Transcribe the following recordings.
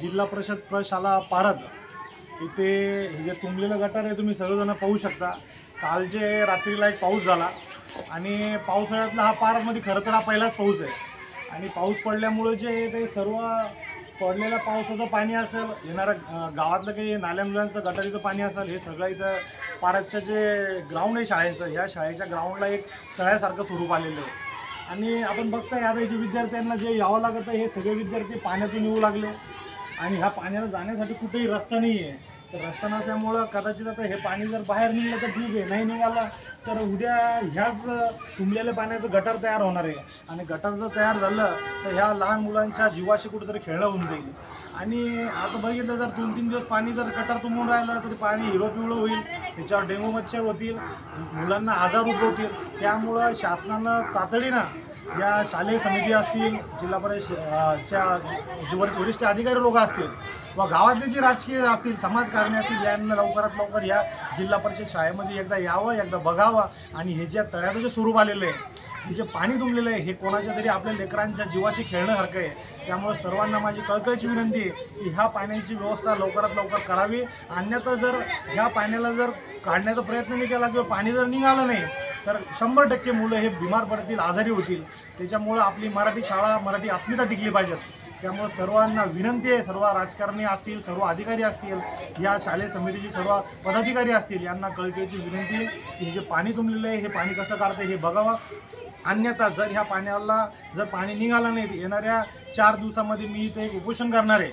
जिल्हा परिषद प्रशाला पारद इथे हे जे तुंबलेलं गटार आहे तुम्ही सगळेजण पाहू शकता। कालचे रात्रीला एक पाऊस झाला आणि पावसाळ्यातला हा पारदमध्ये खरं तर हा पहिलाच पाऊस आहे आणि पाऊस पडल्यामुळे जे काही सर्व पडलेल्या पावसाचं पाणी असेल, येणारं गावातलं काही नाल्यामुलांचं गटारीचं पाणी असेल, हे सगळं इथं पारदचं जे ग्राउंड आहे शाळेचं, ह्या शाळेच्या ग्राउंडला एक तळ्यासारखं स्वरूप आलेलं आहे। आणि आपण बघताय आता इथे विद्यार्थ्यांना जे यावं लागत आहे, हे सगळे विद्यार्थी पाण्यातून येऊ लागले आणि ह्या पाण्याला जाण्यासाठी कुठेही रस्ता नाही आहे। तर रस्ता नसल्यामुळं कदाचित आता हे पाणी जर बाहेर निघलं तर ठीक आहे, नाही निघालं तर उद्या ह्याच तुंबलेल्या पाण्याचं गटार तयार होणार आहे आणि गटार जर तयार झालं तर ह्या लहान मुलांच्या जीवाशी कुठेतरी खेळणं होऊन जाईल। आणि आता बघितलं जर 2-3 दिवस पाणी जर गटार तुंबून राहिलं तरी पाणी हिरवं पिवळं होईल, त्याच्यावर डेंगू मच्छर होतील, मुलांना आजार उद्भवतील। त्यामुळं शासनानं तातडीनं या शालेय समिती असतील, जिल्हा परिषदच्या वरिष्ठ अधिकारी लोक असतील व गावातले जे राजकीय असतील, समाजकारणी असतील, यांना लवकरात लवकर या जिल्हा परिषद शाळेमध्ये एकदा यावं, एकदा बघावं आणि हे जे तळ्याचं जे स्वरूप आलेलं आहे, हे जे पाणी तुंबलेलं आहे, हे कोणाच्या तरी आपल्या लेकरांच्या जीवाशी खेळण्यासारखं आहे। त्यामुळे सर्वांना माझी कळकळीची विनंती आहे की ह्या पाण्याची व्यवस्था लवकरात लवकर करावी, अन्यथा जर ह्या पाण्याला जर काढण्याचा प्रयत्न नाही केला किंवा पाणी जर निघालं नाही तर 100% मुलं हे बिमार पडतील, आजारी होतील। त्याच्यामुळं आपली मराठी शाळा, मराठी अस्मिता टिकली पाहिजेत। त्यामुळे सर्वांना विनंती आहे, सर्व राजकारणी असतील, सर्व अधिकारी असतील, या शालेय समितीचे सर्व पदाधिकारी असतील, यांना कळकळीची विनंती आहे की हे जे पाणी तुंबलेलं आहे, हे पाणी कसं काढतं हे बघावं। अन्यथा जर ह्या पाण्याला जर पाणी निघालं नाही, येणाऱ्या 4 दिवसामध्ये मी इथे एक उपोषण करणार आहे।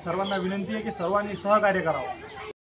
सर्वांना विनंती आहे की सर्वांनी सहकार्य करावं।